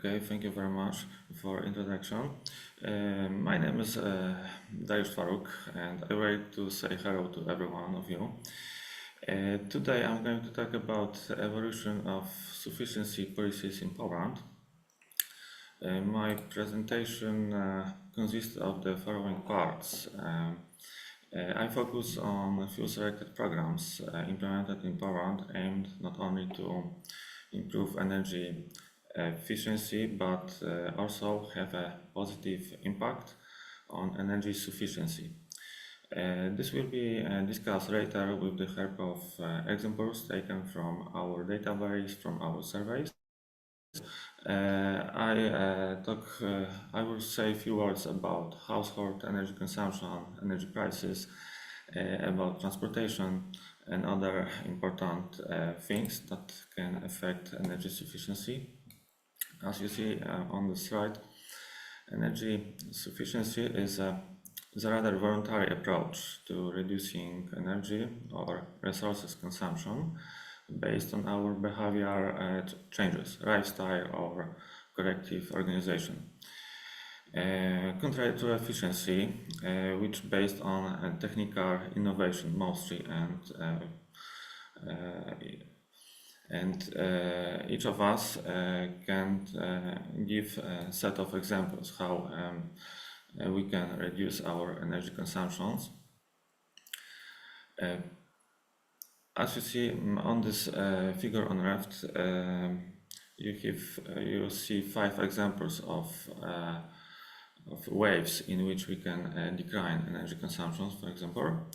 Okay, thank you very much for introduction. My name is Dariusz Faruk, and I would like to say hello to every one of you. Today I'm going to talk about the evolution of sufficiency policies in Poland. My presentation consists of the following parts. I focus on a few selected programs implemented in Poland aimed not only to improve energy efficiency but also have a positive impact on energy sufficiency. This will be discussed later with the help of examples taken from our database, from our surveys. I will say a few words about household energy consumption, energy prices, about transportation and other important things that can affect energy sufficiency. As you see on the slide, energy sufficiency is a rather voluntary approach to reducing energy or resources consumption based on our behavior changes, lifestyle or collective organization. Contrary to efficiency, which based on technical innovation mostly, and each of us can give a set of examples how we can reduce our energy consumptions. As you see on this figure on the left, you see 5 examples of waves in which we can decline energy consumptions, for example.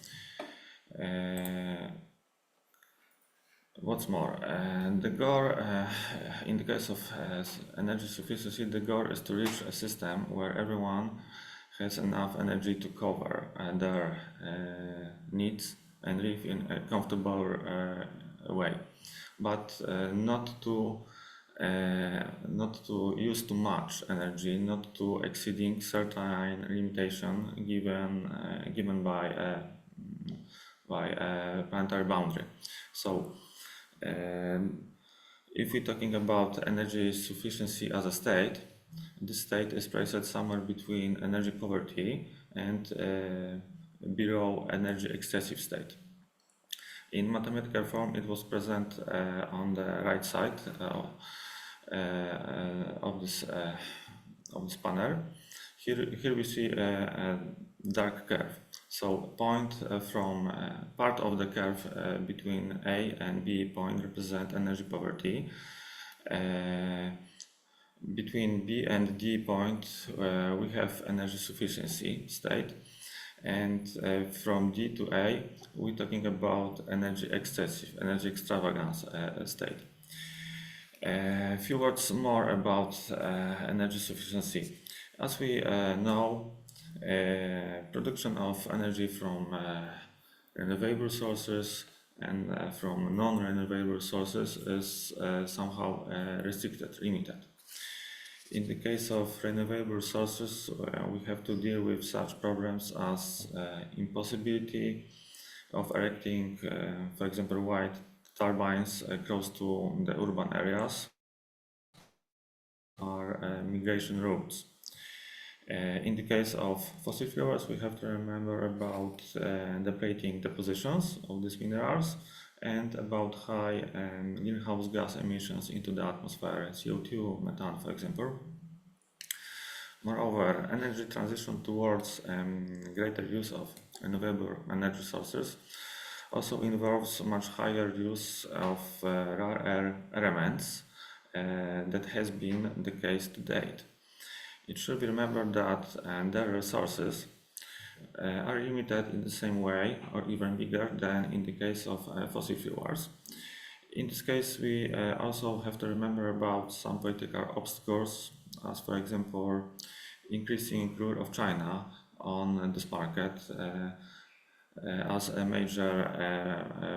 What's more, the goal in the case of energy sufficiency, the goal is to reach a system where everyone has enough energy to cover their needs and live in a comfortable way, but not to use too much energy, not to exceeding certain limitation given by a planetary boundary. So if we're talking about energy sufficiency as a state, this state is placed somewhere between energy poverty and below energy excessive state. In mathematical form, it was present on the right side of this panel. Here we see a dark curve. So point from part of the curve between A and B point represent energy poverty. Between B and D point we have energy sufficiency state, and from D to A we're talking about energy excessive, energy extravagance state. A few words more about energy sufficiency. As we know, production of energy from renewable sources and from non-renewable sources is somehow restricted, limited. In the case of renewable sources, we have to deal with such problems as impossibility of erecting, for example, wind turbines close to the urban areas or migration routes. In the case of fossil fuels, we have to remember about depleting the positions of these minerals and about high greenhouse gas emissions into the atmosphere, CO2, methane, for example. Moreover, energy transition towards greater use of renewable energy sources also involves much higher use of rare elements that has been the case to date. It should be remembered that their resources are limited in the same way or even bigger than in the case of fossil fuels. In this case, we also have to remember about some political obstacles, as for example, increasing role of China on this market as a major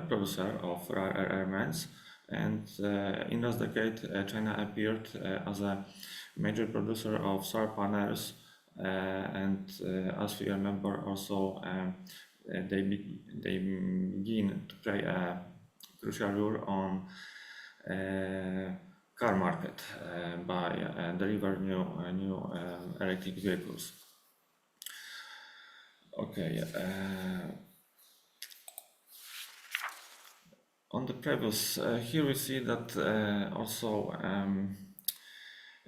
producer of rare elements. And in last decade, China appeared as a major producer of solar panels, and as we remember also they begin to play a crucial role on car market by deliver new electric vehicles. Okay. On the previous, here we see that also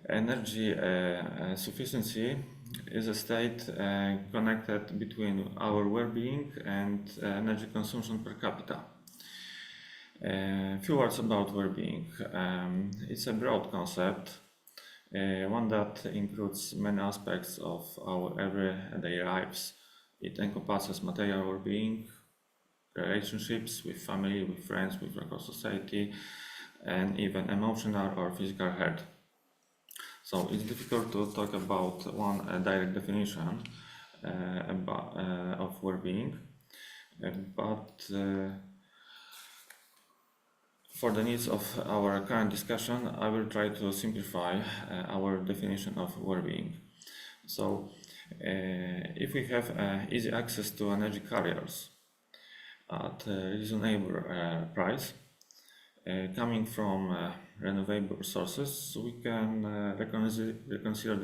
energy sufficiency is a state connected between our well-being and energy consumption per capita. Few words about well-being. It's a broad concept, one that includes many aspects of our everyday lives. It encompasses material well-being, relationships with family, with friends, with local society, and even emotional or physical health. So it's difficult to talk about one direct definition of well-being, but for the needs of our current discussion, I will try to simplify our definition of well-being. So if we have easy access to energy carriers at a reasonable price, coming from renewable sources, we can consider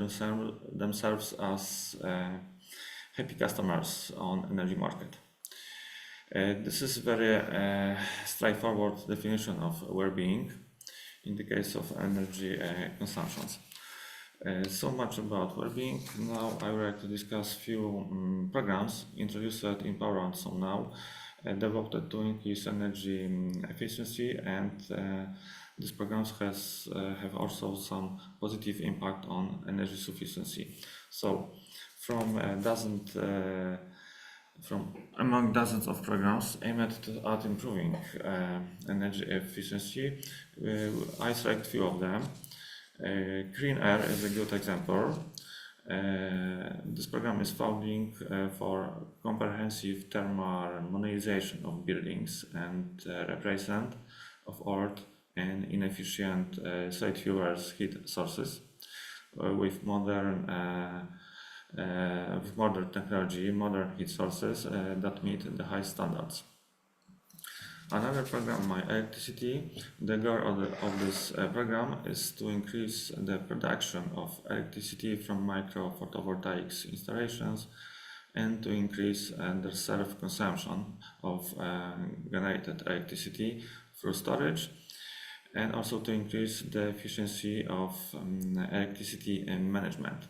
themselves as happy customers on energy market. This is very straightforward definition of well-being in the case of energy consumptions. So much about well-being. Now I would like to discuss few programs introduced in Poland so now, devoted to increase energy efficiency, and these programs have also some positive impact on energy sufficiency. So from among dozens of programs aimed at improving energy efficiency, I select few of them. Green Air is a good example. This program is founding for comprehensive thermal modernization of buildings and replacement of old and inefficient site fuels heat sources with modern technology, modern heat sources that meet the high standards. Another program, My Electricity, the goal of this program is to increase the production of electricity from micro photovoltaics installations and to increase the self-consumption of generated electricity through storage, and also to increase the efficiency of electricity management.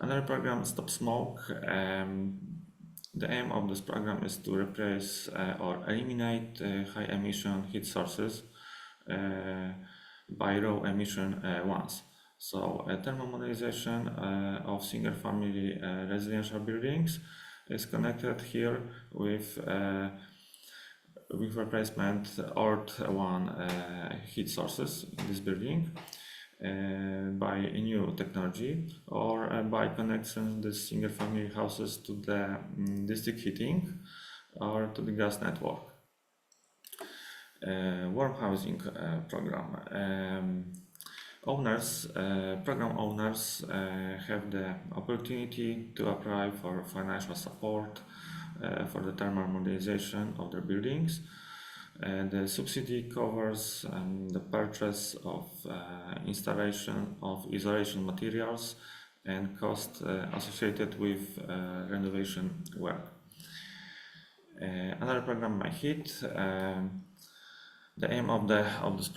Another program, Stop Smoke. The aim of this program is to replace or eliminate high emission heat sources by low emission ones. So thermal modernization of single family residential buildings is connected here with replacement old one heat sources in this building by a new technology, or by connecting the single family houses to the district heating or to the gas network. Warm housing program. Program owners have the opportunity to apply for financial support for the thermal modernization of their buildings. The subsidy covers the purchase of installation of isolation materials and costs associated with renovation work. Another program, My Heat. The aim of this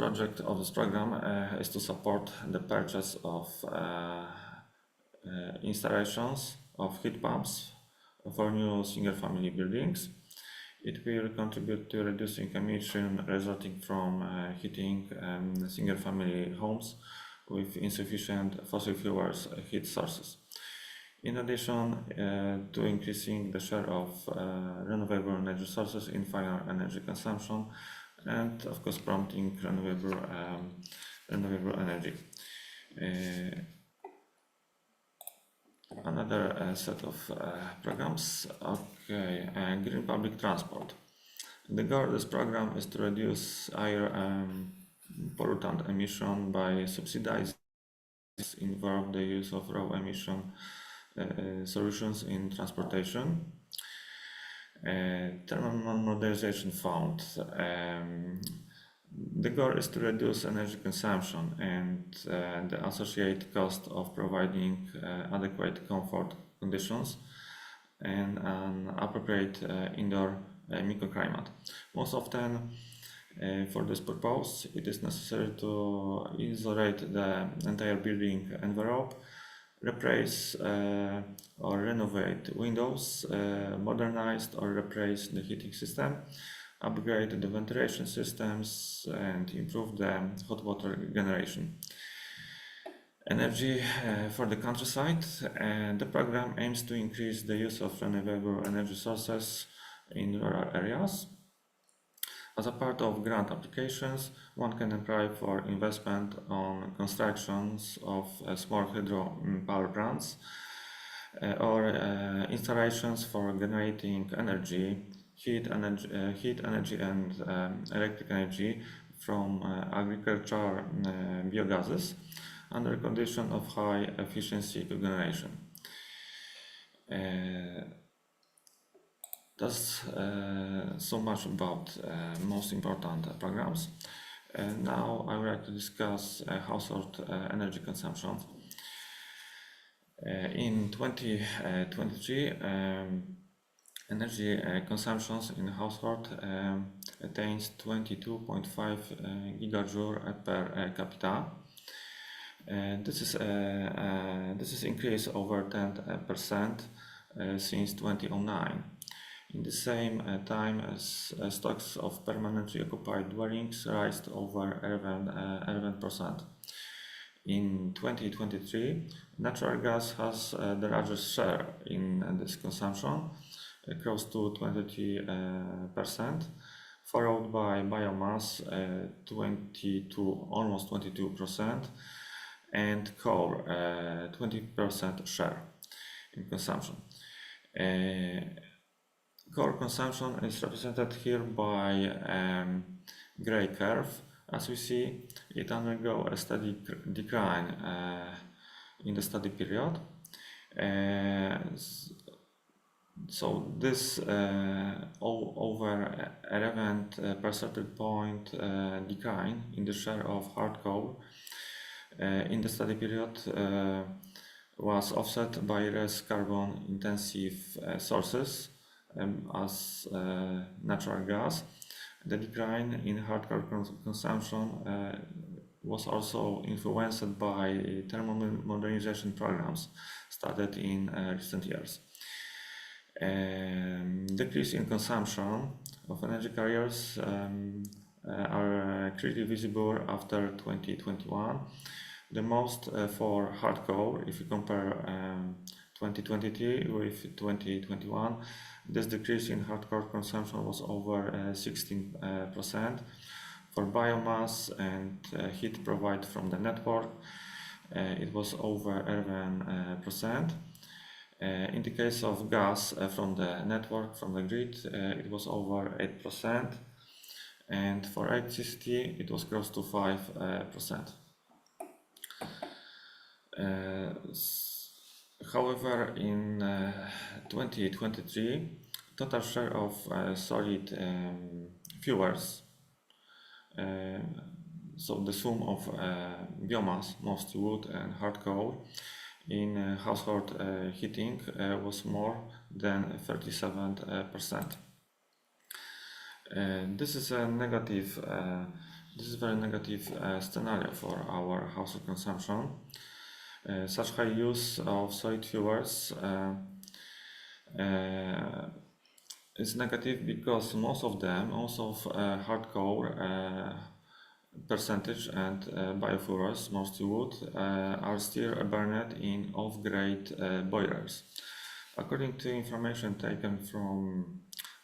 program is to support the purchase of installations of heat pumps for new single-family buildings. It will contribute to reducing emissions resulting from heating single-family homes with insufficient fossil fuels heat sources. In addition to increasing the share of renewable energy sources in final energy consumption, and of course promoting renewable energy. Another set of programs. Okay, green public transport. The goal of this program is to reduce air pollutant emission by subsidizing involve the use of low emission solutions in transportation. Thermal modernization fund. The goal is to reduce energy consumption and the associated cost of providing adequate comfort conditions and an appropriate indoor microclimate. Most often, for this purpose, it is necessary to isolate the entire building envelope, replace or renovate windows, modernize or replace the heating system, upgrade the ventilation systems, and improve the hot water generation. Energy for the countryside. The program aims to increase the use of renewable energy sources in rural areas. As a part of grant applications, one can apply for investment on constructions of small hydro power plants or installations for generating energy, heat energy and electric energy from agricultural biogases under condition of high efficiency cogeneration. That's so much about most important programs. Now I would like to discuss household energy consumption. In 2023, energy consumptions in household attains 22.5 gigajoule per capita. This is increase over 10% since 2009. In the same time as stocks of permanently occupied dwellings rise over 11%. In 2023, natural gas has the largest share in this consumption, close to 20%, followed by biomass, almost 22%, and coal, 20% share in consumption. Coal consumption is represented here by gray curve. As we see, it undergoes a steady decline in the study period. So this over 11 percentage point decline in the share of hard coal in the study period was offset by less carbon intensive sources as natural gas. The decline in hard coal consumption was also influenced by thermal modernization programs started in recent years. Decrease in consumption of energy carriers are clearly visible after 2021. The most for hard coal, if you compare 2023 with 2021, this decrease in hard coal consumption was over 16%. For biomass and heat provided from the network, it was over 11%. In the case of gas from the network, from the grid, it was over 8%. And for electricity, it was close to 5%. However, in 2023, total share of solid fuels, so the sum of biomass, mostly wood and hard coal, in household heating was more than 37%. This is a negative. This is a very negative scenario for our household consumption. Such high use of solid fuels is negative because most of them, also hard coal percentage and biofuels, mostly wood, are still burned in off-grade boilers. According to information taken from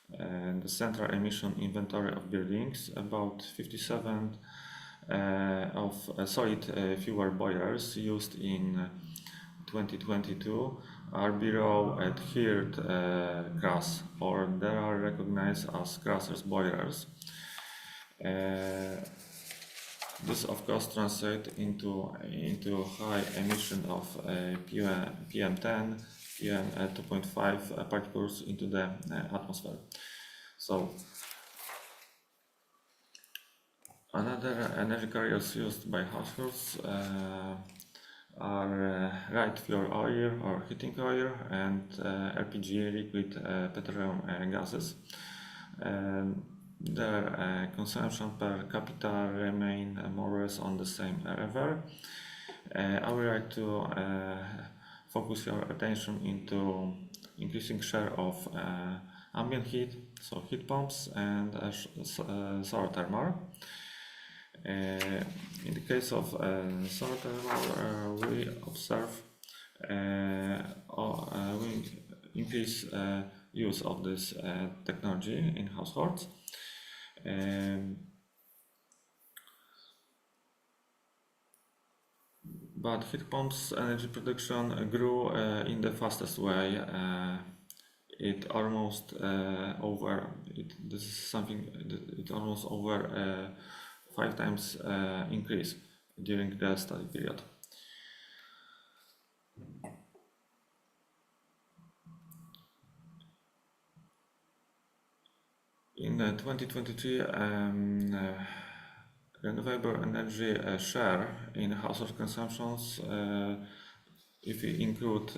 the Central Emission Inventory of Buildings, about 57 of solid fuel boilers used in 2022 are below adhered class, or they are recognized as classes boilers. This of course translates into high emission of PM10, PM2.5 particles into the atmosphere. So Another energy carriers used by households are light fuel oil or heating oil and LPG, liquid petroleum gases. Their consumption per capita remain more or less on the same level. I would like to focus your attention into increasing share of ambient heat, so heat pumps and solar thermal. In the case of solar thermal, we observe we increase use of this technology in households. But heat pumps energy production grew in the fastest way. It almost this is something it almost over 5 times increase during the study period. In 2023, renewable energy share in household consumptions, if we include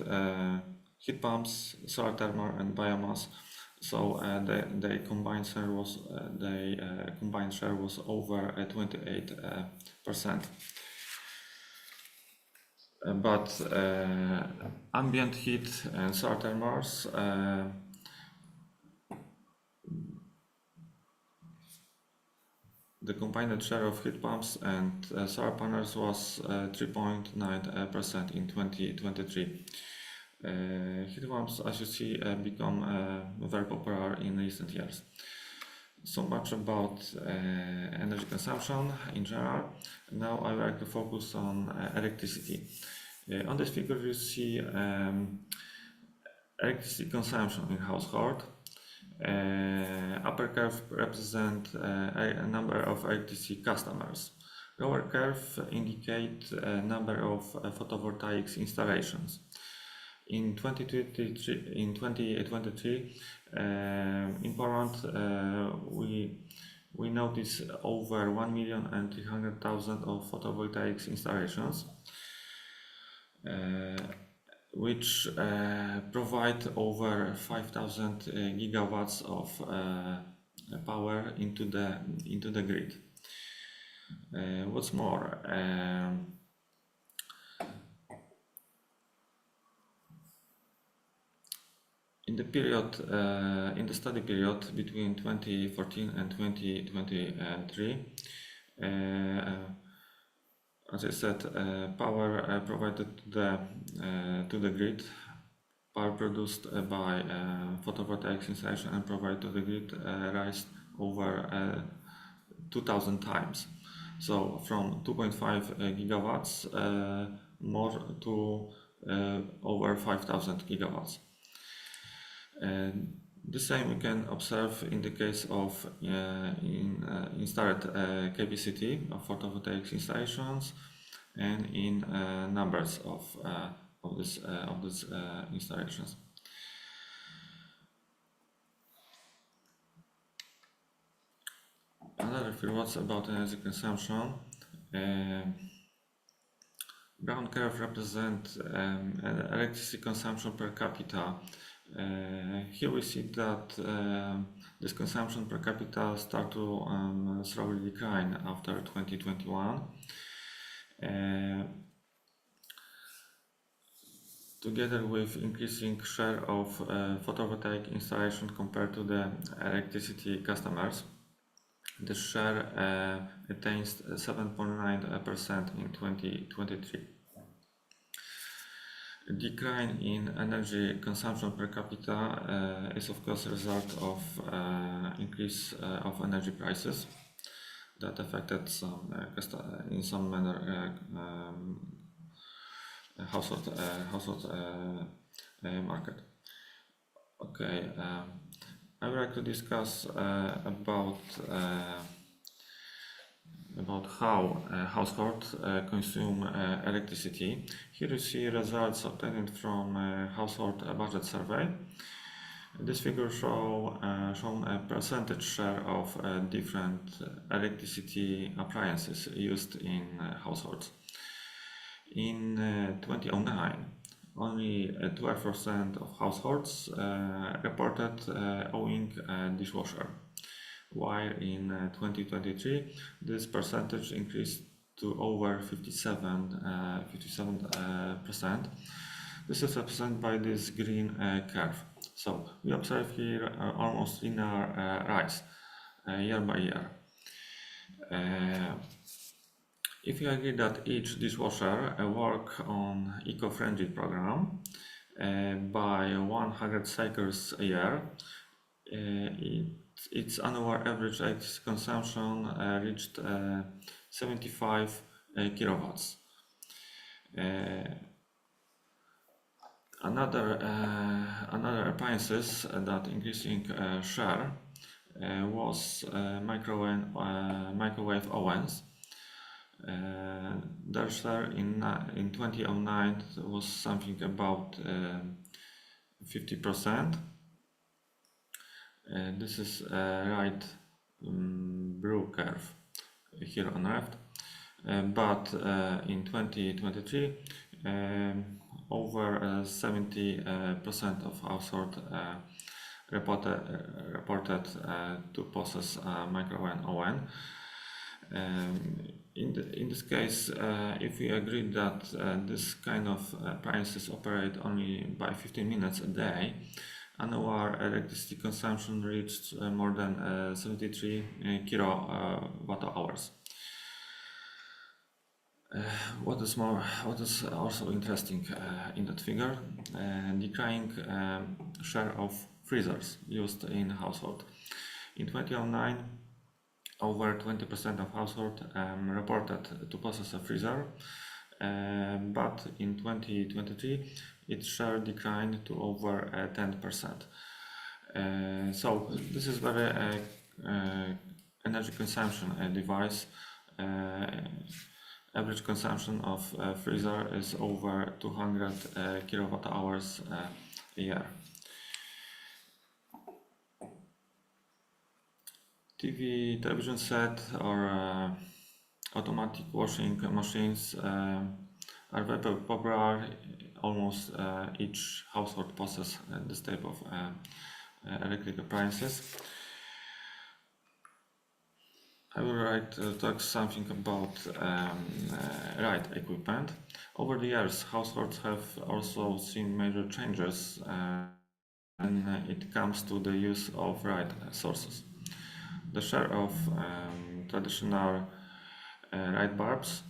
heat pumps, solar thermal, and biomass, so the combined share was over 28%. But ambient heat and solar thermals the combined share of heat pumps and solar panels was 3.9% in 2023. Heat pumps, as you see, become very popular in recent years. So much about energy consumption in general. Now I would like to focus on electricity. On this figure you see electricity consumption in household. Upper curve represent a number of electricity customers. Lower curve indicate a number of photovoltaics installations. In 2023, in Poland, we notice over 1,300,000 of photovoltaics installations, which provide over 5,000 gigawatts of power into the grid. What's more, in the study period between 2014 and 2023, as I said, power provided to the grid, power produced by photovoltaic installation and provided to the grid rise over 2,000 times. So from 2.5 gigawatts more to over 5,000 gigawatts. The same we can observe in the case of installed capacity of photovoltaic installations and in numbers of these installations. Another few words about energy consumption. Brown curve represents electricity consumption per capita. Here we see that this consumption per capita start to slowly decline after 2021. Together with increasing share of photovoltaic installation compared to the electricity customers, the share attains 7.9% in 2023. A decline in energy consumption per capita is of course a result of increase of energy prices that affected in some manner household market. Okay, I would like to discuss about how households consume electricity. Here you see results obtained from household budget survey. This figure shown a percentage share of different electricity appliances used in households. In 2009, only 12% of households reported owning a dishwasher, while in 2023 this percentage increased to over 57%. This is represented by this green curve. So we observe here almost linear rise year by year. If you agree that each dishwasher work on eco-friendly program by 100 cycles a year, its annual average electricity consumption reached 75 kilowatts. Another appliances that increasing share was microwave ovens. Their share in 2009 was something about 50%. This is right blue curve here on left, but in 2023 over 70% of households reported to possess a microwave oven. In this case, if we agree that this kind of appliances operate only by 15 minutes a day, annual electricity consumption reached more than 73 kilowatt hours. What is also interesting in that figure, declining share of freezers used in household. In 2009, over 20% of households reported to possess a freezer, but in 2023 its share declined to over 10%. So this is very energy consumption device. Average consumption of freezer is over 200 kilowatt hours a year. Television set or automatic washing machines are very popular. Almost each household possesses this type of electric appliances. I will talk something about right equipment. Over the years, households have also seen major changes when it comes to the use of right sources. The share of traditional light bulbs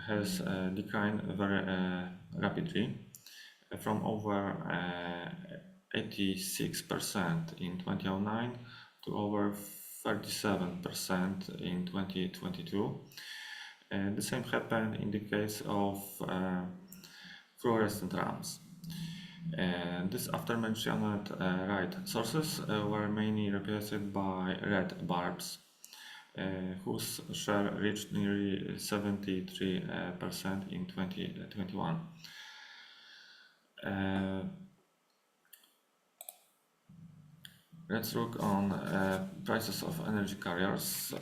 has declined very rapidly, from over 86% in 2009 to over 37% in 2022. The same happened in the case of fluorescent lamps. These after-mentioned light sources were mainly replaced by red bulbs, whose share reached nearly 73% in 2021. Let's look on prices of energy carriers.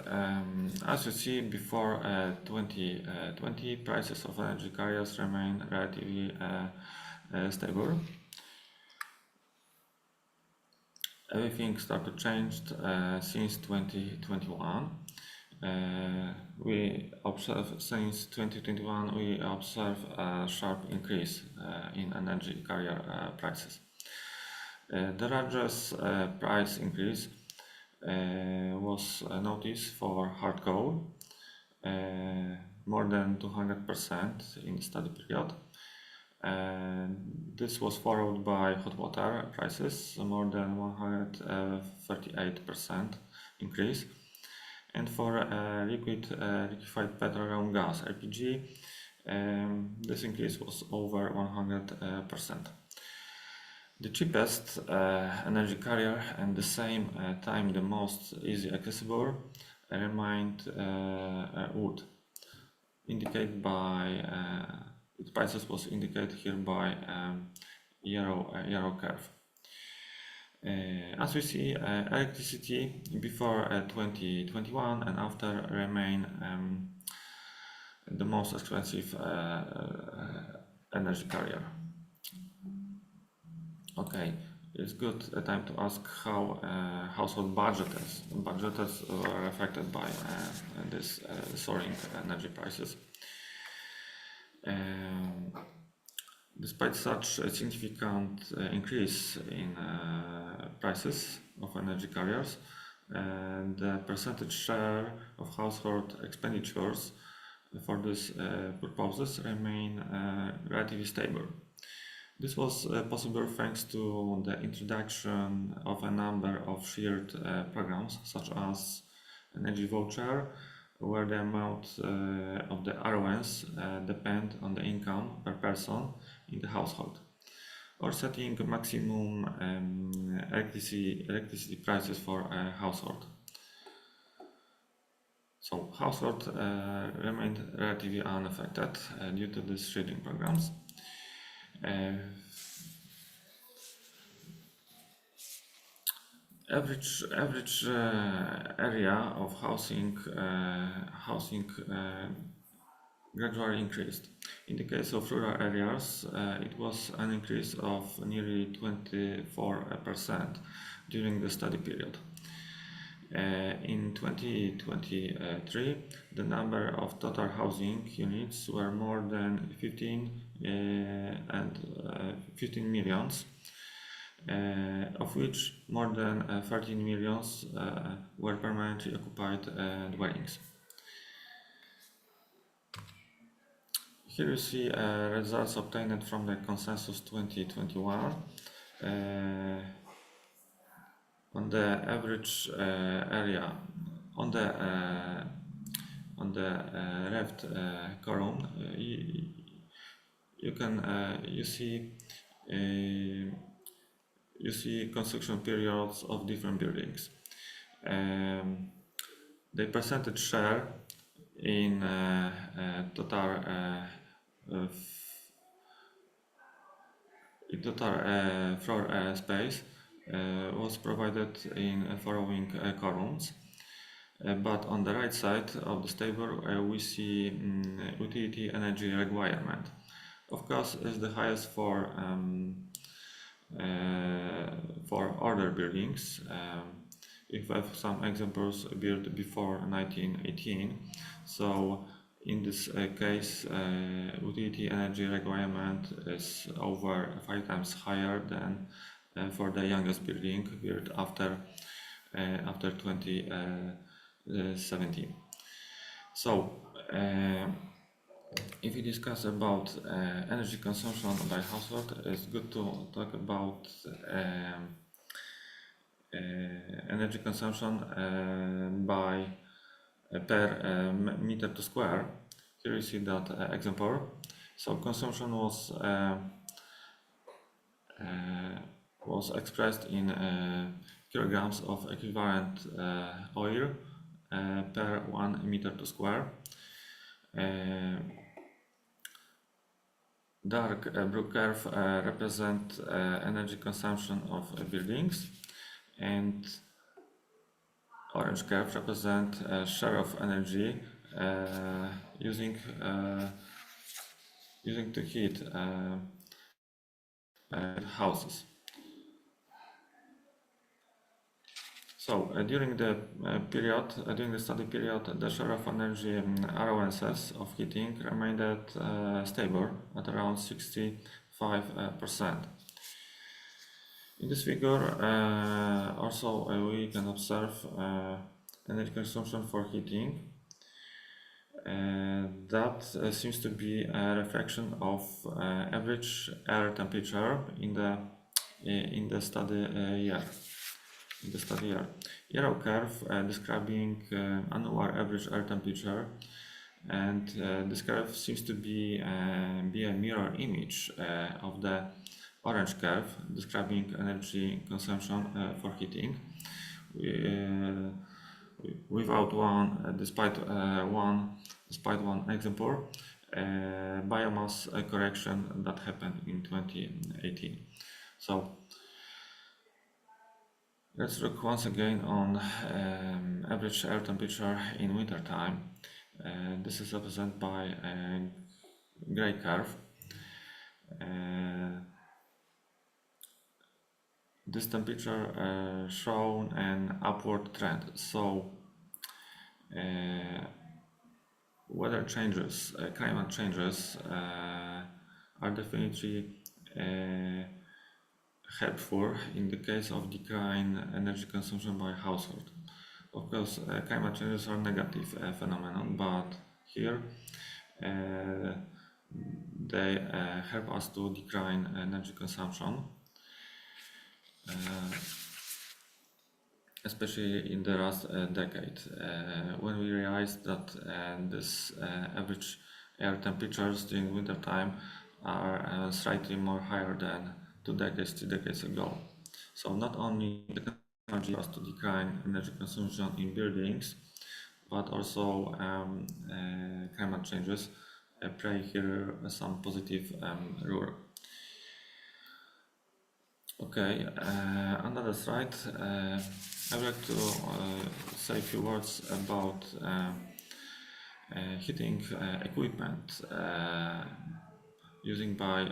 As you see, before 2020, prices of energy carriers remain relatively stable. Everything started to change since 2021. Since 2021 we observe a sharp increase in energy carrier prices. The largest price increase was noticed for hard coal, more than 200% in the study period. This was followed by hot water prices, more than 138% increase, and for liquefied petroleum gas (LPG), this increase was over 100%. The cheapest energy carrier and the same time the most easy accessible remained wood, indicated by its prices was indicated here by yellow curve. As we see, electricity before 2021 and after remain the most expensive energy carrier. Okay, it's good time to ask how household budgets are affected by this soaring energy prices. Despite such a significant increase in prices of energy carriers, the percentage share of household expenditures for these purposes remain relatively stable. This was possible thanks to the introduction of a number of shared programs, such as energy voucher, where the amount of the allowance depend on the income per person in the household, or setting maximum electricity prices for a household. So household remained relatively unaffected due to these shading programs. Average area of housing gradually increased. In the case of rural areas, it was an increase of nearly 24% during the study period. In 2023, the number of total housing units were more than 15 millions, of which more than 13 millions were permanently occupied dwellings. Here you see results obtained from the Consensus 2021. On the average area, on the left column, you see construction periods of different buildings. The percentage share in total floor space was provided in following columns. But on the right side of the table we see utility energy requirement. Of course, is the highest for older buildings. If we have some examples built before 1918, so in this case, utility energy requirement is over 5 times higher than for the youngest building built after 2017. So, if we discuss about energy consumption by household, it's good to talk about energy consumption by per meter to square. Here you see that example. So consumption was expressed in kilograms of equivalent oil per 1 meter to square. Dark blue curve represent energy consumption of buildings, and orange curve represent share of energy using to heat houses. So during the study period, the share of energy allowances of heating remained stable at around 65%. In this figure, also we can observe energy consumption for heating. That seems to be a reflection of average air temperature in the study year. Yellow curve describing annual average air temperature, and this curve seems to be a mirror image of the orange curve describing energy consumption for heating. Without despite one example, biomass correction that happened in 2018. So Let's look once again on average air temperature in winter time. This is represented by a gray curve. This temperature shown an upward trend. So weather changes, climate changes are definitely helpful in the case of decline energy consumption by household. Of course, climate changes are negative phenomenon, but here they help us to decline energy consumption, especially in the last decade, when we realized that this average air temperatures during winter time are slightly more higher than 2 decades, 3 decades ago. So not only the technology has to decline energy consumption in buildings, but also climate changes play here some positive role. Okay, another slide. I would like to say a few words about heating equipment using by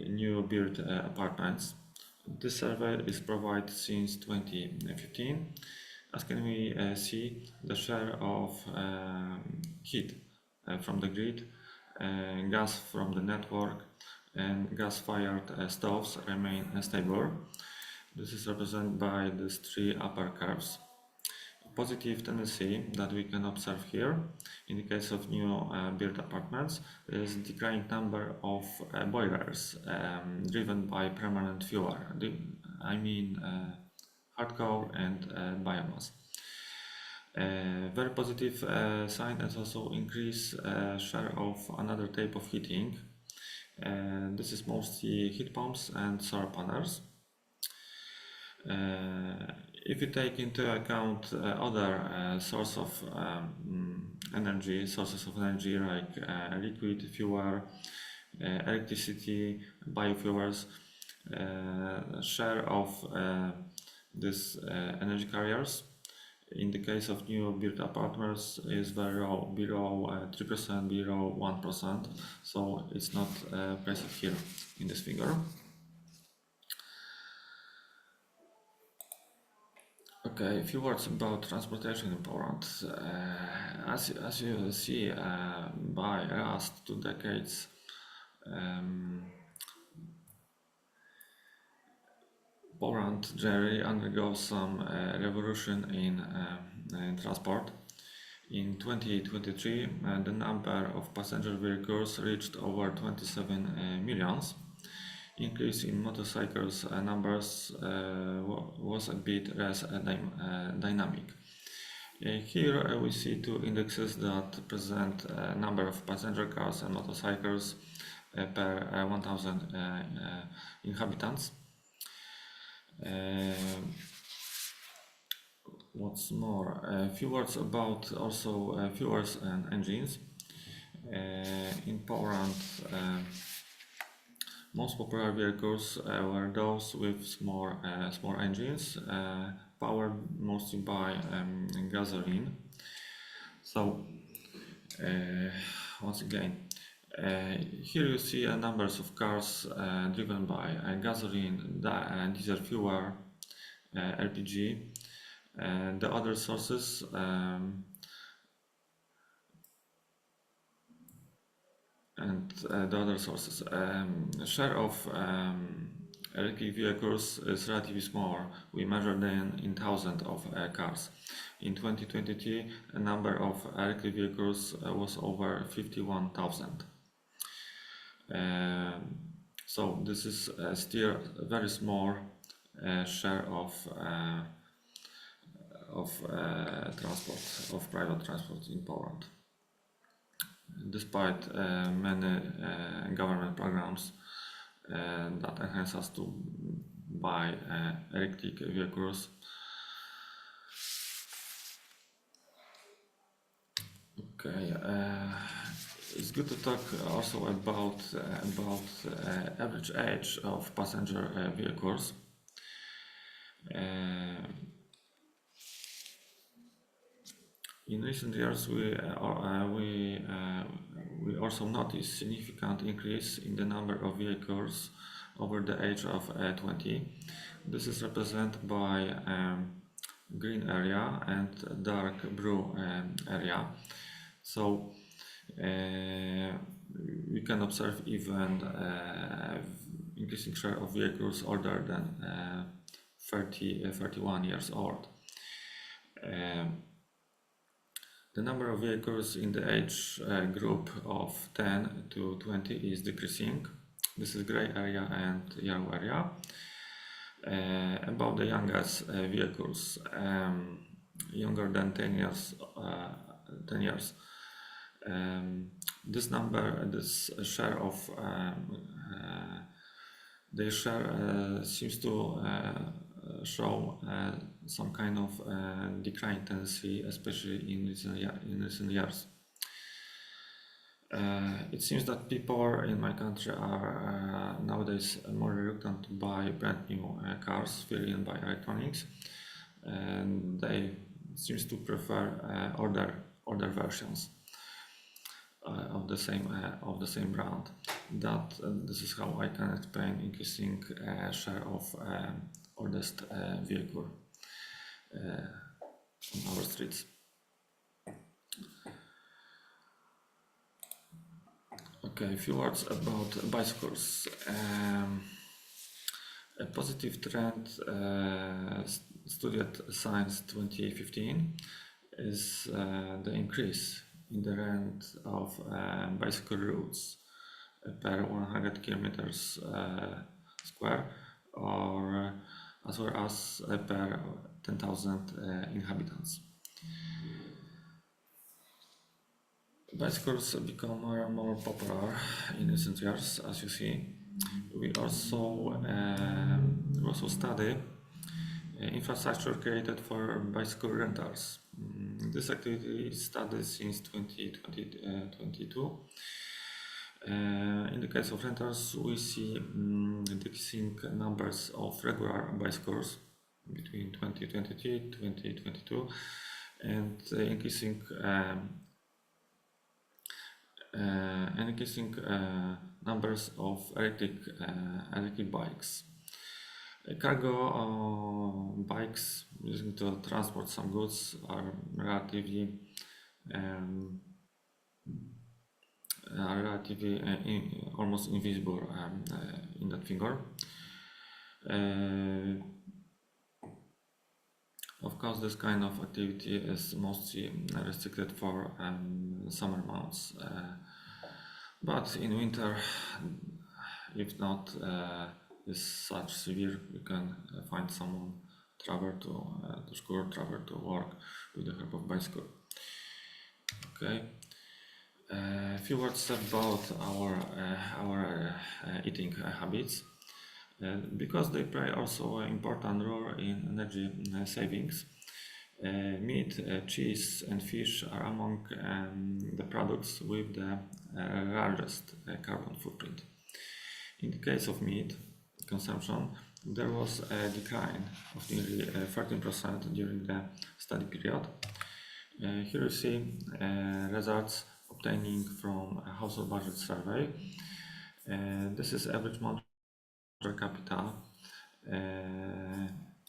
new built apartments. This survey is provided since 2015. As can we see, the share of heat from the grid, gas from the network, and gas-fired stoves remain stable. This is represented by these three upper curves. A positive tendency that we can observe here, in the case of new built apartments, is declining number of boilers driven by permanent fuel. I mean hardcore and biomass. Very positive sign is also increase share of another type of heating. This is mostly heat pumps and solar panels. If you take into account other sources of energy like liquid fuel, electricity, biofuels, share of these energy carriers in the case of new built apartments is very low, below 3%, below 1%, so it's not present here in this figure. Okay, a few words about transportation in Poland. As you see, by last 2 decades, Poland generally undergoes some revolution in transport. In 2023, the number of passenger vehicles reached over 27 millions. Increase in motorcycles numbers was a bit less dynamic. Here we see two indexes that present number of passenger cars and motorcycles per 1,000 inhabitants. What's more, a few words about also fuels and engines. In Poland, most popular vehicles were those with small engines, powered mostly by gasoline. So, once again, here you see numbers of cars driven by gasoline, diesel fuel, LPG, and the other sources. Share of electric vehicles is relatively small. We measure them in thousands of cars. In 2023, a number of electric vehicles was over 51,000. So this is still a very small share of private transport in Poland, despite many government programs that enhance us to buy electric vehicles. Okay, it's good to talk also about average age of passenger vehicles. Uh, in recent years, we also noticed significant increase in the number of vehicles over the age of 20. This is represented by green area and dark blue area. So we can observe even increasing share of vehicles older than 31 years old. The number of vehicles in the age group of 10 to 20 is decreasing. This is gray area and yellow area. About the youngest vehicles, younger than 10 years, this share of their share seems to show some kind of decline tendency, especially in recent years. It seems that people in my country are nowadays more reluctant to buy brand new cars filled in by electronics, and they seems to prefer older versions of the same brand. This is how I can explain increasing share of oldest vehicle on our streets. Okay, a few words about bicycles. A positive trend studied since 2015 is the increase in the rent of bicycle routes per 100 kilometers square, or as well as per 10,000 inhabitants. Bicycles become more and more popular in recent years, as you see. We also study infrastructure created for bicycle rentals. This activity is studied since 2022. In the case of rentals, we see decreasing numbers of regular bicycles between 2023 and 2022, and increasing numbers of electric bikes. Cargo bikes used to transport some goods are relatively almost invisible in that figure. Of course, this kind of activity is mostly restricted for summer months, but in winter, if not is such severe, you can find someone travel to school, travel to work with the help of bicycle. Okay. A few words about our eating habits, because they play also an important role in energy savings. Meat, cheese and fish are among the products with the largest carbon footprint. In the case of meat consumption, there was a decline of nearly 13% during the study period. Here you see results obtaining from a household budget survey. This is average monthly per capita,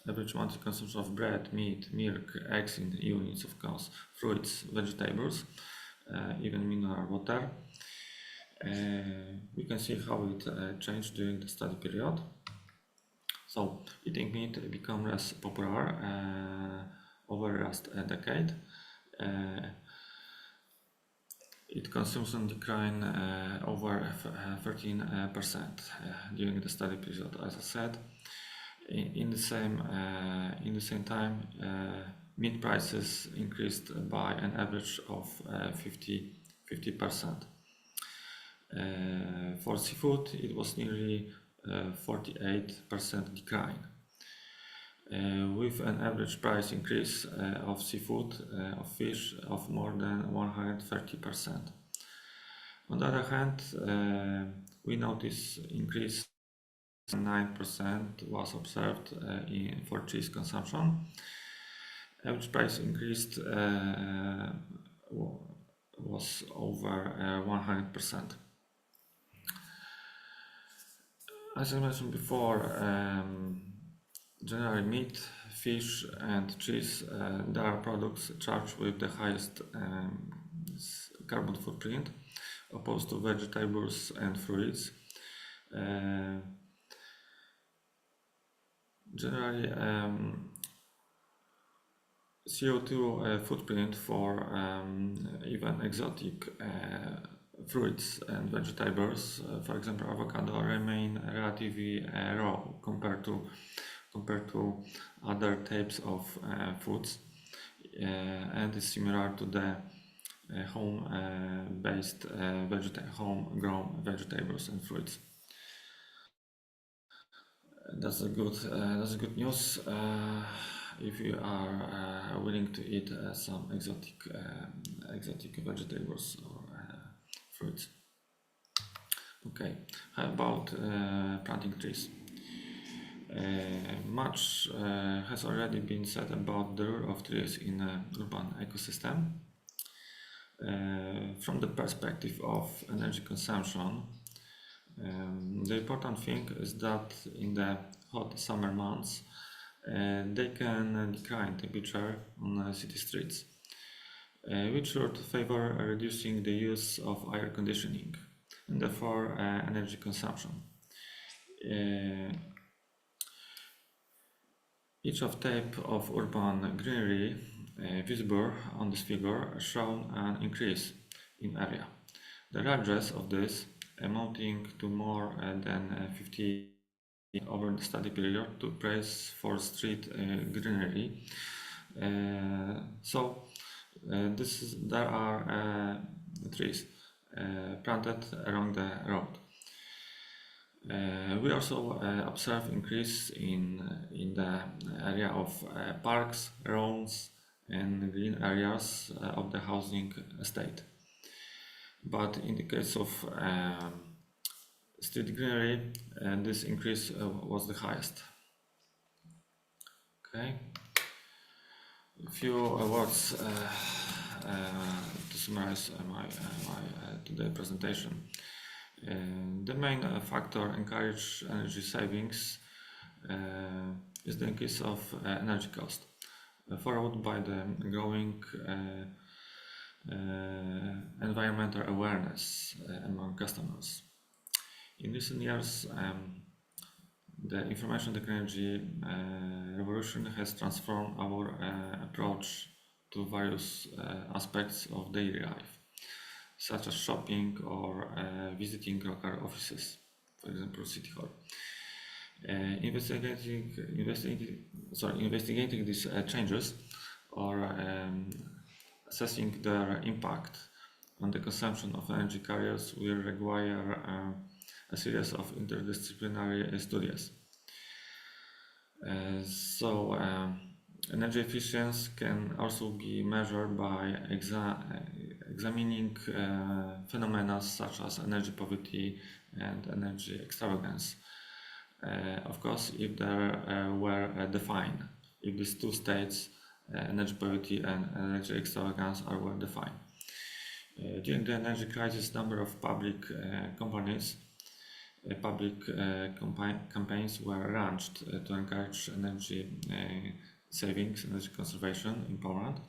average monthly consumption of bread, meat, milk, eggs in units, of course, fruits, vegetables, even mineral water. We can see how it changed during the study period. So eating meat became less popular over the last decade. Its consumption declined over 13% during the study period, as I said. In the same time, meat prices increased by an average of 50%. For seafood, it was nearly 48% decline, with an average price increase of seafood, of fish, of more than 130%. On the other hand, we notice increase 9% was observed for cheese consumption. Average price increased was over 100%. As I mentioned before, generally meat, fish, and cheese, there are products charged with the highest carbon footprint, opposed to vegetables and fruits. Generally, CO2 footprint for even exotic fruits and vegetables, for example avocado, remain relatively low compared to other types of foods, and is similar to the home-based home-grown vegetables and fruits. That's a good news if you are willing to eat some exotic vegetables or fruits. Okay, how about planting trees? Much has already been said about the role of trees in an urban ecosystem. From the perspective of energy consumption, the important thing is that in the hot summer months, they can decline temperature on city streets, which should favor reducing the use of air conditioning and therefore energy consumption. Each of type of urban greenery visible on this figure shown an increase in area. The largest of this, amounting to more than 50 over the study period, took place for street greenery. There are trees planted along the road. We also observe increase in the area of parks, lawns, and green areas of the housing estate. But in the case of street greenery, this increase was the highest. Okay, a few words to summarize my today's presentation. The main factor encourage energy savings is the increase of energy cost, followed by the growing environmental awareness among customers. In recent years, the information technology revolution has transformed our approach to various aspects of daily life, such as shopping or visiting local offices, for example, City Hall. Investigating these changes or assessing their impact on the consumption of energy carriers will require a series of interdisciplinary studies. Energy efficiency can also be measured by examining phenomena such as energy poverty and energy extravagance. Of course, if they were defined, if these two states, energy poverty and energy extravagance, are well defined. During the energy crisis, number of public campaigns were launched to encourage energy savings, energy conservation in Poland.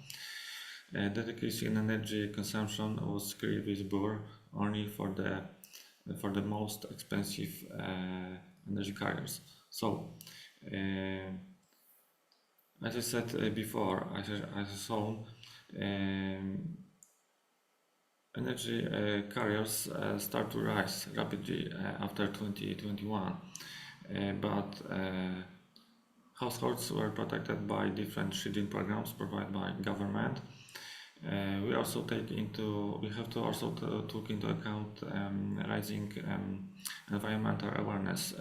The decrease in energy consumption was clearly visible only for the most expensive energy carriers. So, as I said before, as I shown, energy carriers start to rise rapidly after 2021, but households were protected by different shielding programs provided by government. We have to also take into account rising environmental awareness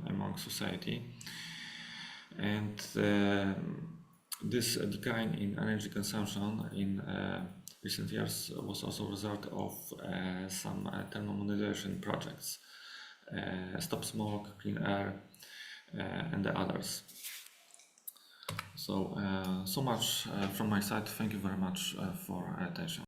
among society, and this decline in energy consumption in recent years was also a result of some thermomodulation projects stop smoke, clean air, and the others. So much from my side. Thank you very much for attention.